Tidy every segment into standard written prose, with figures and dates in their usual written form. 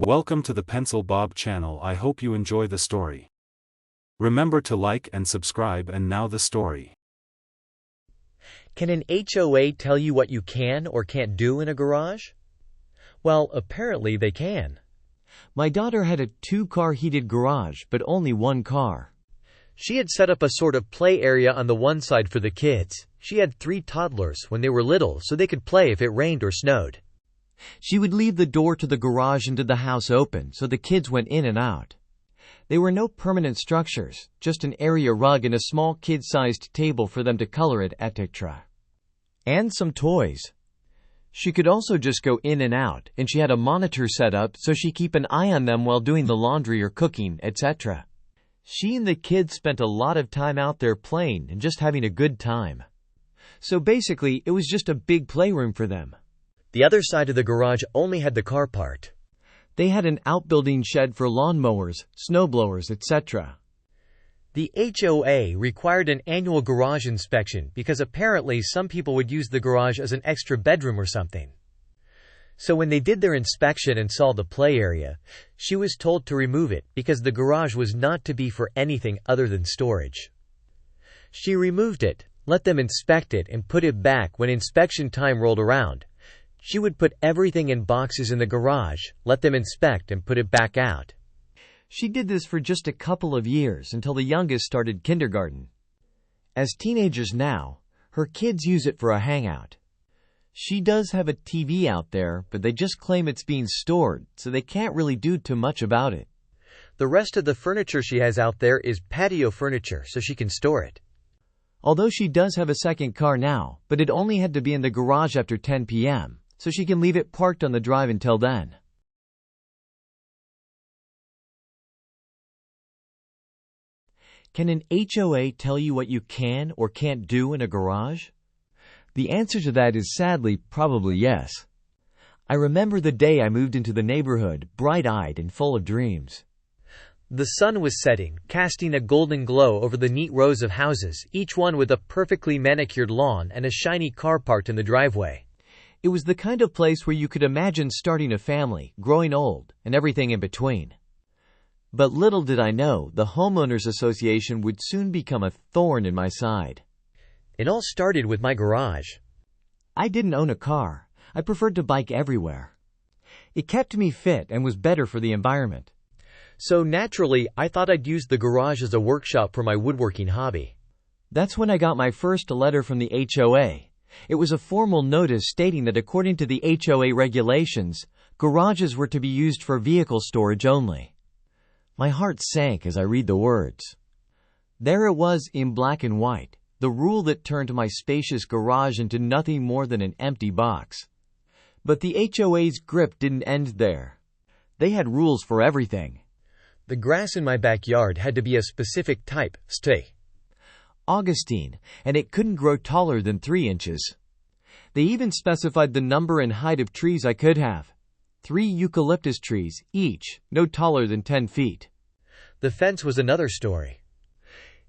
Welcome to the Pencil Bob channel. I hope you enjoy the story. Remember to like and subscribe. And now the story. Can an HOA tell you what you can or can't do in a garage? Well, apparently they can. My daughter had a 2-car heated garage, but only one car. She had set up a sort of play area on the one side for the kids. She had 3 toddlers when they were little so they could play if it rained or snowed. She would leave the door to the garage and to the house open so the kids went in and out. There were no permanent structures, just an area rug and a small kid-sized table for them to color it, etc. And some toys. She could also just go in and out, and she had a monitor set up so she keep an eye on them while doing the laundry or cooking, etc. She and the kids spent a lot of time out there playing and just having a good time. So basically, it was just a big playroom for them. The other side of the garage only had the car part. They had an outbuilding shed for lawnmowers, snowblowers, etc. The HOA required an annual garage inspection because apparently some people would use the garage as an extra bedroom or something. So when they did their inspection and saw the play area, she was told to remove it because the garage was not to be for anything other than storage. She removed it, let them inspect it, and put it back when inspection time rolled around. She would put everything in boxes in the garage, let them inspect, and put it back out. She did this for just a couple of years until the youngest started kindergarten. As teenagers now, her kids use it for a hangout. She does have a TV out there, but they just claim it's being stored, so they can't really do too much about it. The rest of the furniture she has out there is patio furniture, so she can store it. Although she does have a second car now, but it only had to be in the garage after 10 p.m., so she can leave it parked on the drive until then. Can an HOA tell you what you can or can't do in a garage? The answer to that is sadly probably yes. I remember the day I moved into the neighborhood, bright-eyed and full of dreams. The sun was setting, casting a golden glow over the neat rows of houses, each one with a perfectly manicured lawn and a shiny car parked in the driveway. It was the kind of place where you could imagine starting a family, growing old, and everything in between. But little did I know, the homeowners association would soon become a thorn in my side. It all started with my garage. I didn't own a car. I preferred to bike everywhere. It kept me fit and was better for the environment. So naturally, I thought I'd use the garage as a workshop for my woodworking hobby. That's when I got my first letter from the HOA. It was a formal notice stating that according to the HOA regulations, garages were to be used for vehicle storage only. My heart sank as I read the words. There it was in black and white, the rule that turned my spacious garage into nothing more than an empty box. But the HOA's grip didn't end there. They had rules for everything. The grass in my backyard had to be a specific type, Augustine, and it couldn't grow taller than 3 inches. They even specified the number and height of trees I could have. 3 eucalyptus trees, each, no taller than 10 feet. The fence was another story.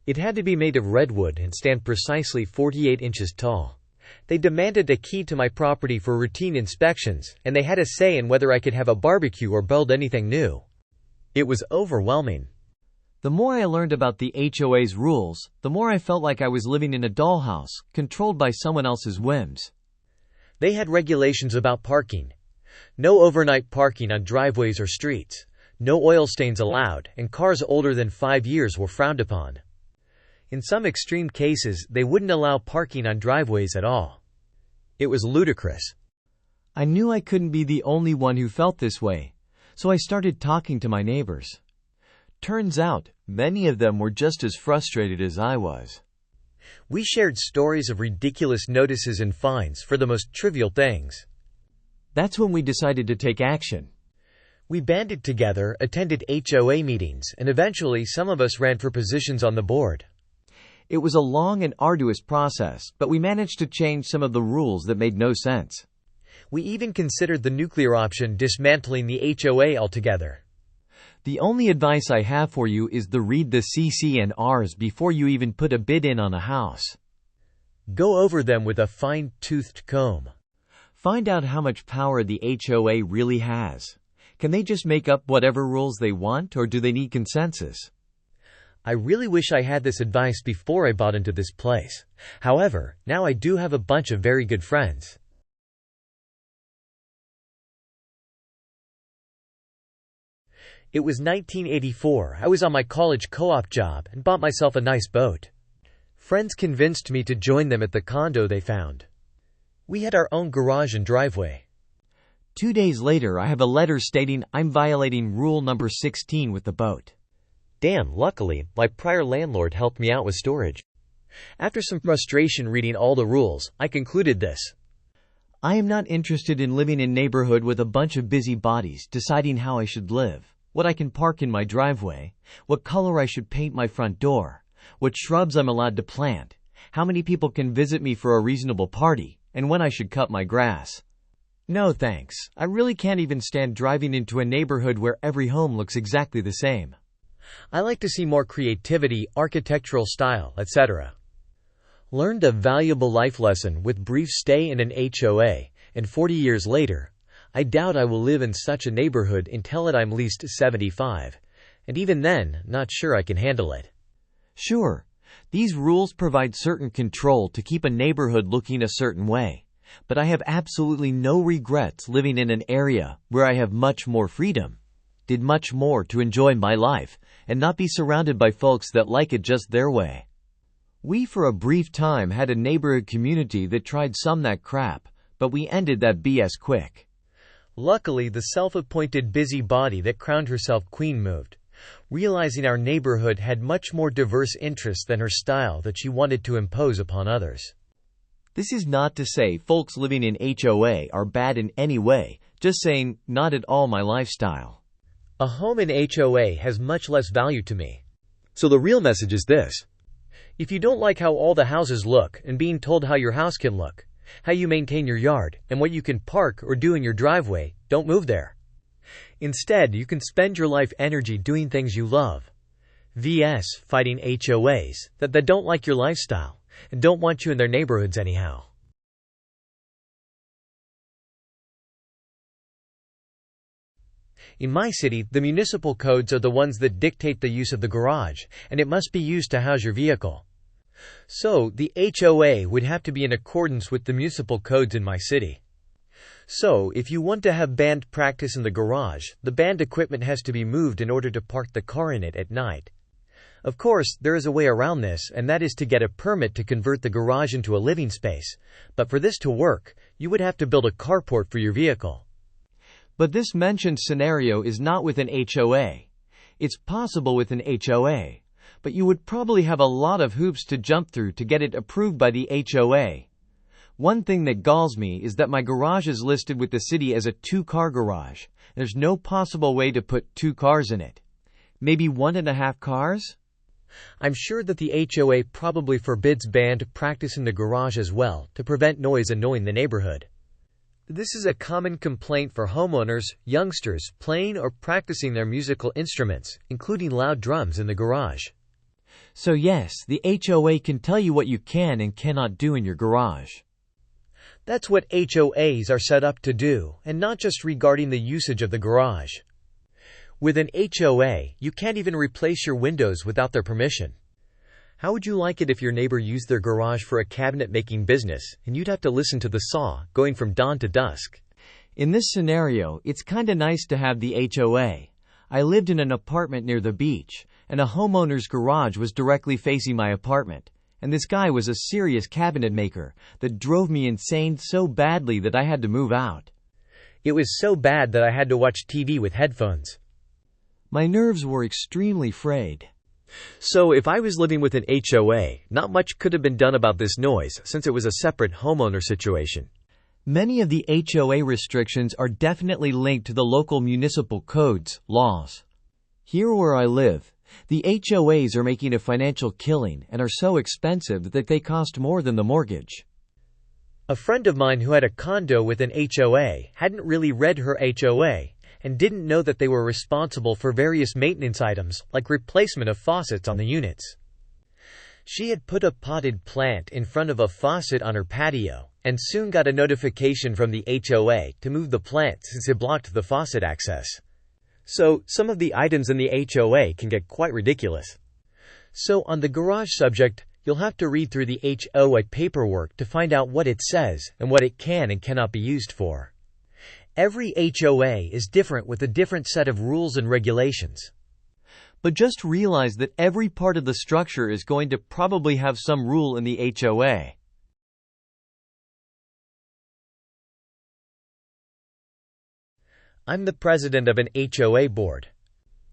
It had to be made of redwood and stand precisely 48 inches tall. They demanded a key to my property for routine inspections, and they had a say in whether I could have a barbecue or build anything new. It was overwhelming. The more I learned about the HOA's rules, the more I felt like I was living in a dollhouse, controlled by someone else's whims. They had regulations about parking. No overnight parking on driveways or streets. No oil stains allowed, and cars older than 5 years were frowned upon. In some extreme cases, they wouldn't allow parking on driveways at all. It was ludicrous. I knew I couldn't be the only one who felt this way, so I started talking to my neighbors. Turns out, many of them were just as frustrated as I was. We shared stories of ridiculous notices and fines for the most trivial things. That's when we decided to take action. We banded together, attended HOA meetings, and eventually some of us ran for positions on the board. It was a long and arduous process, but we managed to change some of the rules that made no sense. We even considered the nuclear option, dismantling the HOA altogether. The only advice I have for you is to read the CC&Rs before you even put a bid in on a house. Go over them with a fine-toothed comb. Find out how much power the HOA really has. Can they just make up whatever rules they want, or do they need consensus? I really wish I had this advice before I bought into this place. However, now I do have a bunch of very good friends. It was 1984. I was on my college co-op job and bought myself a nice boat. Friends convinced me to join them at the condo they found. We had our own garage and driveway. 2 days later, I have a letter stating I'm violating rule number 16 with the boat. Damn, luckily, my prior landlord helped me out with storage. After some frustration reading all the rules, I concluded this. I am not interested in living in a neighborhood with a bunch of busybodies deciding how I should live, what I can park in my driveway, what color I should paint my front door, what shrubs I'm allowed to plant, how many people can visit me for a reasonable party, and when I should cut my grass. No thanks, I really can't even stand driving into a neighborhood where every home looks exactly the same. I like to see more creativity, architectural style, etc. Learned a valuable life lesson with brief stay in an HOA, and 40 years later, I doubt I will live in such a neighborhood until I'm at least 75, and even then, not sure I can handle it. Sure, these rules provide certain control to keep a neighborhood looking a certain way, but I have absolutely no regrets living in an area where I have much more freedom, did much more to enjoy my life, and not be surrounded by folks that like it just their way. We for a brief time had a neighborhood community that tried some that crap, but we ended that BS quick. Luckily, the self-appointed busybody that crowned herself queen moved, realizing our neighborhood had much more diverse interests than her style that she wanted to impose upon others. This is not to say folks living in HOA are bad in any way, just saying, not at all my lifestyle. A home in HOA has much less value to me. So the real message is this. If you don't like how all the houses look and being told how your house can look, how you maintain your yard, and what you can park or do in your driveway, don't move there. Instead, you can spend your life energy doing things you love. vs. Fighting HOAs that don't like your lifestyle and don't want you in their neighborhoods anyhow. In my city, the municipal codes are the ones that dictate the use of the garage, and it must be used to house your vehicle. So, the HOA would have to be in accordance with the municipal codes in my city. So, if you want to have band practice in the garage, the band equipment has to be moved in order to park the car in it at night. Of course, there is a way around this, and that is to get a permit to convert the garage into a living space. But for this to work, you would have to build a carport for your vehicle. But this mentioned scenario is not with an HOA. It's possible with an HOA, but you would probably have a lot of hoops to jump through to get it approved by the HOA. One thing that galls me is that my garage is listed with the city as a 2-car garage. There's no possible way to put 2 cars in it. Maybe 1.5 cars? I'm sure that the HOA probably forbids band practice in the garage as well to prevent noise annoying the neighborhood. This is a common complaint for homeowners, youngsters playing or practicing their musical instruments, including loud drums in the garage. So yes, the HOA can tell you what you can and cannot do in your garage. That's what HOAs are set up to do, and not just regarding the usage of the garage. With an HOA, you can't even replace your windows without their permission. How would you like it if your neighbor used their garage for a cabinet-making business, and you'd have to listen to the saw going from dawn to dusk? In this scenario, it's kinda nice to have the HOA. I lived in an apartment near the beach, and a homeowner's garage was directly facing my apartment, and this guy was a serious cabinet maker that drove me insane so badly that I had to move out. It was so bad that I had to watch TV with headphones. My nerves were extremely frayed. So if I was living with an HOA, not much could have been done about this noise since it was a separate homeowner situation. Many of the HOA restrictions are definitely linked to the local municipal codes, laws. Here where I live, the HOAs are making a financial killing and are so expensive that they cost more than the mortgage. A friend of mine who had a condo with an HOA hadn't really read her HOA and didn't know that they were responsible for various maintenance items like replacement of faucets on the units. She had put a potted plant in front of a faucet on her patio and soon got a notification from the HOA to move the plant since it blocked the faucet access. So, some of the items in the HOA can get quite ridiculous. So, on the garage subject, you'll have to read through the HOA paperwork to find out what it says and what it can and cannot be used for. Every HOA is different with a different set of rules and regulations. But just realize that every part of the structure is going to probably have some rule in the HOA. I'm the president of an HOA board.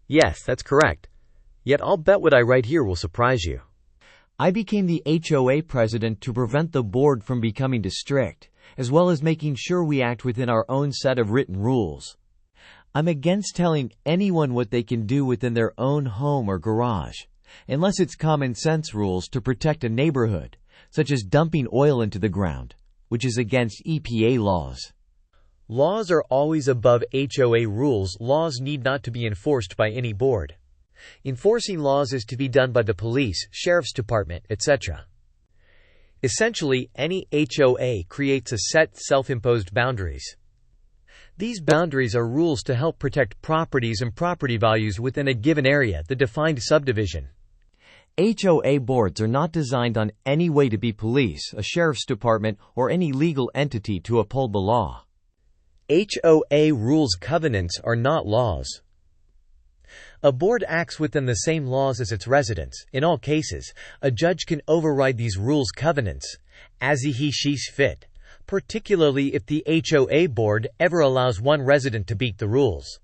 Yes, that's correct. Yet I'll bet what I write here will surprise you. I became the HOA president to prevent the board from becoming too strict, as well as making sure we act within our own set of written rules. I'm against telling anyone what they can do within their own home or garage, unless it's common sense rules to protect a neighborhood, such as dumping oil into the ground, which is against EPA laws. Laws are always above HOA rules. Laws need not to be enforced by any board. Enforcing laws is to be done by the police, sheriff's department, etc. Essentially, any HOA creates a set self-imposed boundaries. These boundaries are rules to help protect properties and property values within a given area, the defined subdivision. HOA boards are not designed on any way to be police, a sheriff's department, or any legal entity to uphold the law. HOA rules covenants are not laws. A board acts within the same laws as its residents. In all cases, a judge can override these rules covenants as he sees fit, particularly if the HOA board ever allows one resident to beat the rules.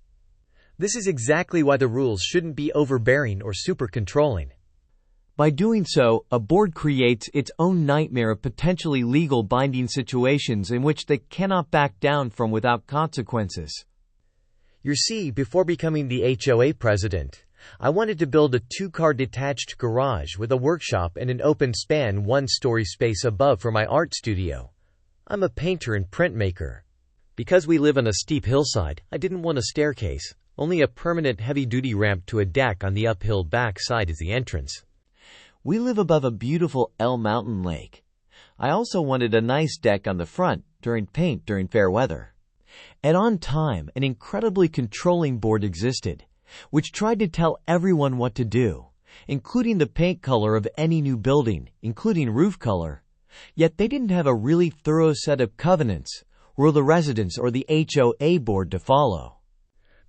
This is exactly why the rules shouldn't be overbearing or super controlling. By doing so, a board creates its own nightmare of potentially legal binding situations in which they cannot back down from without consequences. You see, before becoming the HOA president, I wanted to build a 2-car detached garage with a workshop and an open-span 1-story space above for my art studio. I'm a painter and printmaker. Because we live on a steep hillside, I didn't want a staircase. Only a permanent heavy-duty ramp to a deck on the uphill back side is the entrance. We live above a beautiful L mountain lake. I also wanted a nice deck on the front during fair weather. And on time, an incredibly controlling board existed, which tried to tell everyone what to do, including the paint color of any new building, including roof color. Yet they didn't have a really thorough set of covenants for the residents or the HOA board to follow.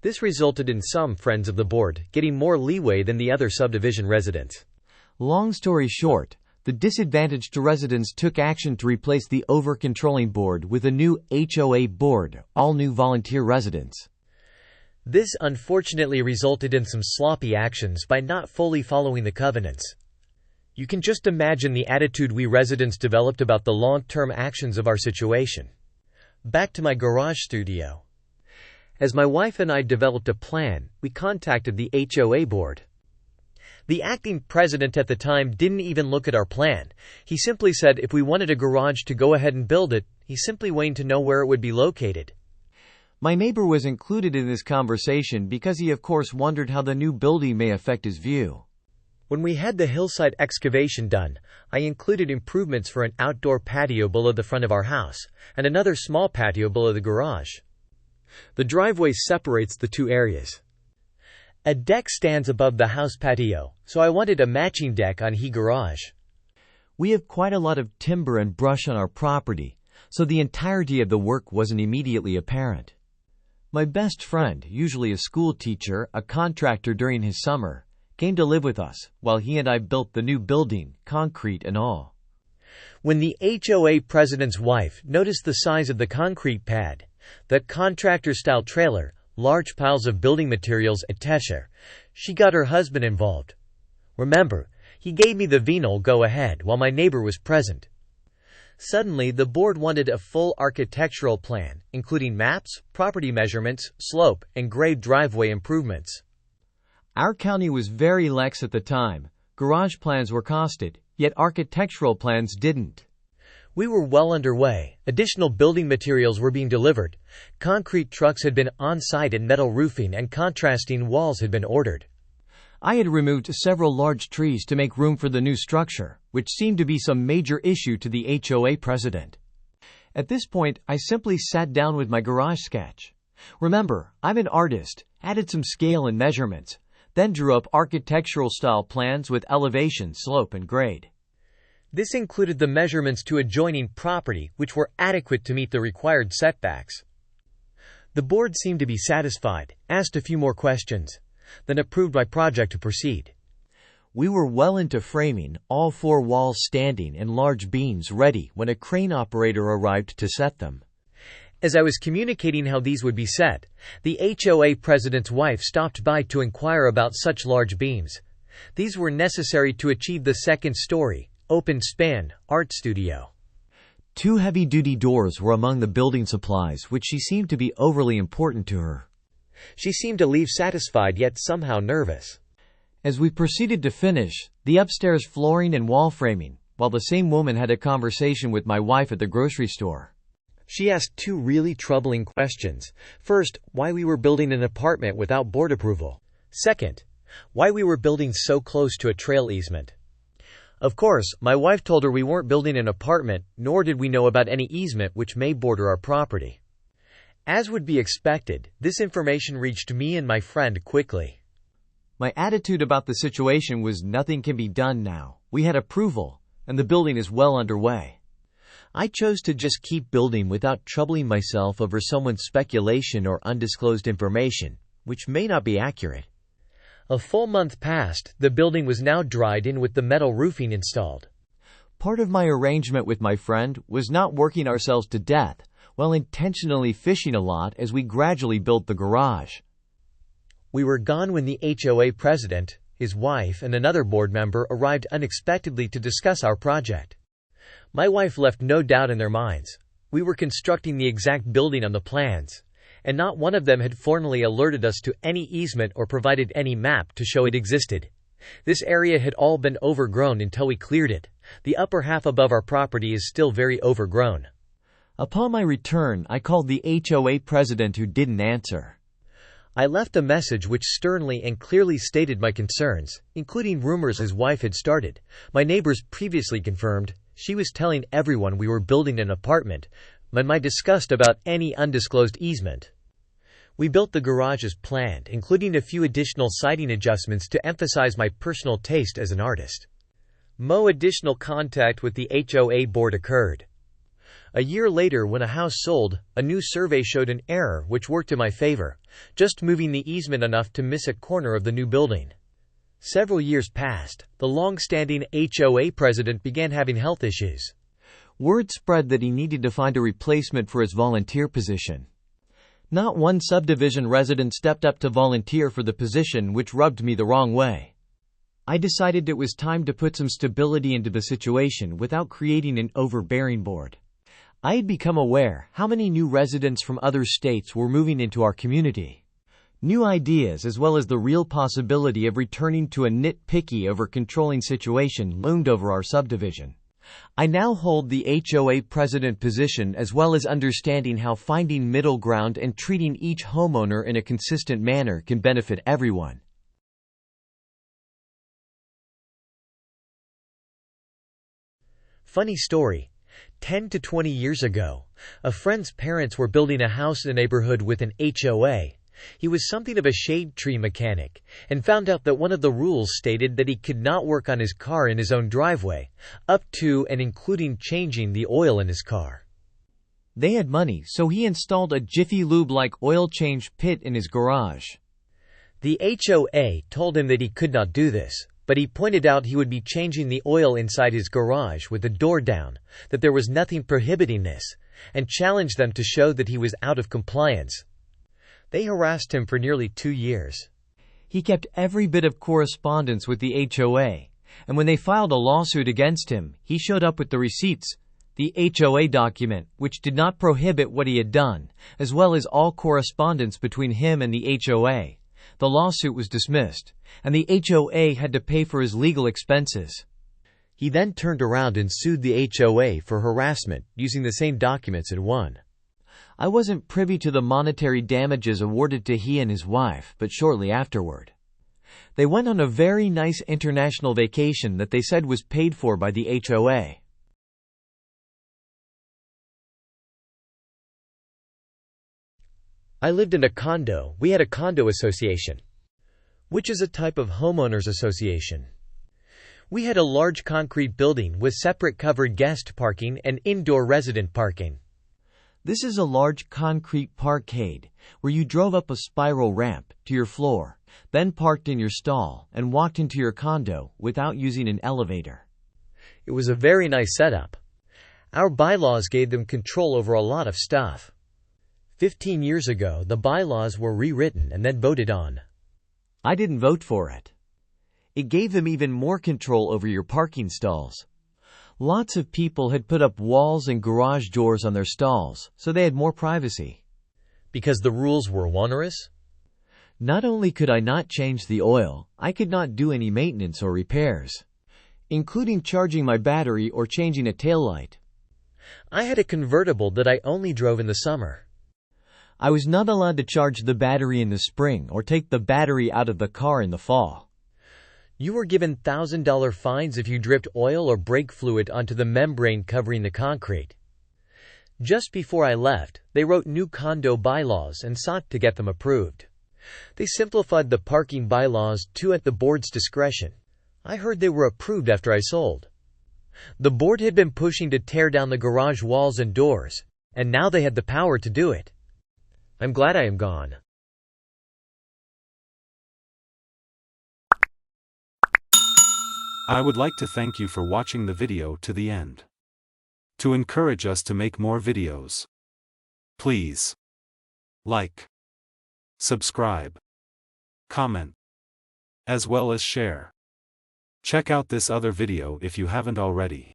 This resulted in some friends of the board getting more leeway than the other subdivision residents. Long story short, the disadvantaged residents took action to replace the over-controlling board with a new HOA board, all new volunteer residents. This unfortunately resulted in some sloppy actions by not fully following the covenants. You can just imagine the attitude we residents developed about the long-term actions of our situation. Back to my garage studio. As my wife and I developed a plan, we contacted the HOA board. The acting president at the time didn't even look at our plan. He simply said if we wanted a garage to go ahead and build it, he simply wanted to know where it would be located. My neighbor was included in this conversation because he of course wondered how the new building may affect his view. When we had the hillside excavation done, I included improvements for an outdoor patio below the front of our house, and another small patio below the garage. The driveway separates the two areas. A deck stands above the house patio, so I wanted a matching deck on the garage. We have quite a lot of timber and brush on our property, so the entirety of the work wasn't immediately apparent. My best friend, usually a school teacher, a contractor during his summer, came to live with us while he and I built the new building, concrete and all. When the HOA president's wife noticed the size of the concrete pad, the contractor-style trailer, large piles of building materials, etc., she got her husband involved. Remember, he gave me the venal go-ahead while my neighbor was present. Suddenly, the board wanted a full architectural plan, including maps, property measurements, slope, and grade driveway improvements. Our county was very lax at the time. Garage plans were costed, yet architectural plans didn't. We were well underway. Additional building materials were being delivered. Concrete trucks had been on site and metal roofing and contrasting walls had been ordered. I had removed several large trees to make room for the new structure, which seemed to be some major issue to the HOA president. At this point, I simply sat down with my garage sketch. Remember, I'm an artist, added some scale and measurements, then drew up architectural style plans with elevation, slope, and grade. This included the measurements to adjoining property, which were adequate to meet the required setbacks. The board seemed to be satisfied, asked a few more questions, then approved my project to proceed. We were well into framing, all 4 walls standing and large beams ready when a crane operator arrived to set them. As I was communicating how these would be set, the HOA president's wife stopped by to inquire about such large beams. These were necessary to achieve the second story, open span, art studio. 2 heavy-duty doors were among the building supplies, which she seemed to be overly important to her. She seemed to leave satisfied yet somehow nervous. As we proceeded to finish the upstairs flooring and wall framing, while the same woman had a conversation with my wife at the grocery store. She asked 2 really troubling questions. First, why we were building an apartment without board approval. Second, why we were building so close to a trail easement. Of course, my wife told her we weren't building an apartment, nor did we know about any easement which may border our property. As would be expected, this information reached me and my friend quickly. My attitude about the situation was nothing can be done now. We had approval, and the building is well underway. I chose to just keep building without troubling myself over someone's speculation or undisclosed information, which may not be accurate. A full month passed, the building was now dried in with the metal roofing installed. Part of my arrangement with my friend was not working ourselves to death, while intentionally fishing a lot as we gradually built the garage. We were gone when the HOA president, his wife, and another board member arrived unexpectedly to discuss our project. My wife left no doubt in their minds. We were constructing the exact building on the plans, and not one of them had formally alerted us to any easement or provided any map to show it existed. This area had all been overgrown until we cleared it. The upper half above our property is still very overgrown. Upon my return, I called the HOA president, who didn't answer. I left a message which sternly and clearly stated my concerns, including rumors his wife had started. My neighbors previously confirmed she was telling everyone we were building an apartment, and my disgust about any undisclosed easement. We built the garage as planned, including a few additional siding adjustments to emphasize my personal taste as an artist. No additional contact with the HOA board occurred. A year later, when a house sold, a new survey showed an error which worked in my favor, just moving the easement enough to miss a corner of the new building. Several years passed. The long-standing HOA president began having health issues. Word spread that he needed to find a replacement for his volunteer position. Not one subdivision resident stepped up to volunteer for the position, which rubbed me the wrong way. I decided it was time to put some stability into the situation without creating an overbearing board. I had become aware how many new residents from other states were moving into our community. New ideas, as well as the real possibility of returning to a nitpicky over-controlling situation, loomed over our subdivision. I now hold the HOA president position, as well as understanding how finding middle ground and treating each homeowner in a consistent manner can benefit everyone. Funny story. 10 to 20 years ago, a friend's parents were building a house in a neighborhood with an HOA. He was something of a shade tree mechanic, and found out that one of the rules stated that he could not work on his car in his own driveway, up to and including changing the oil in his car. They had money, so he installed a Jiffy Lube-like oil change pit in his garage. The HOA told him that he could not do this, but he pointed out he would be changing the oil inside his garage with the door down, that there was nothing prohibiting this, and challenged them to show that he was out of compliance. They harassed him for nearly 2 years. He kept every bit of correspondence with the HOA, and when they filed a lawsuit against him, he showed up with the receipts, the HOA document, which did not prohibit what he had done, as well as all correspondence between him and the HOA. The lawsuit was dismissed, and the HOA had to pay for his legal expenses. He then turned around and sued the HOA for harassment, using the same documents, and won. I wasn't privy to the monetary damages awarded to he and his wife, but shortly afterward, they went on a very nice international vacation that they said was paid for by the HOA. I lived in a condo. We had a condo association, which is a type of homeowners association. We had a large concrete building with separate covered guest parking and indoor resident parking. This is a large concrete parkade, where you drove up a spiral ramp to your floor, then parked in your stall and walked into your condo without using an elevator. It was a very nice setup. Our bylaws gave them control over a lot of stuff. 15 years ago, the bylaws were rewritten and then voted on. I didn't vote for it. It gave them even more control over your parking stalls. Lots of people had put up walls and garage doors on their stalls, so they had more privacy. Because the rules were onerous? Not only could I not change the oil, I could not do any maintenance or repairs, including charging my battery or changing a taillight. I had a convertible that I only drove in the summer. I was not allowed to charge the battery in the spring or take the battery out of the car in the fall. You were given $1,000 fines if you dripped oil or brake fluid onto the membrane covering the concrete. Just before I left, they wrote new condo bylaws and sought to get them approved. They simplified the parking bylaws too at the board's discretion. I heard they were approved after I sold. The board had been pushing to tear down the garage walls and doors, and now they had the power to do it. I'm glad I am gone. I would like to thank you for watching the video to the end. To encourage us to make more videos, please like, subscribe, comment, as well as share. Check out this other video if you haven't already.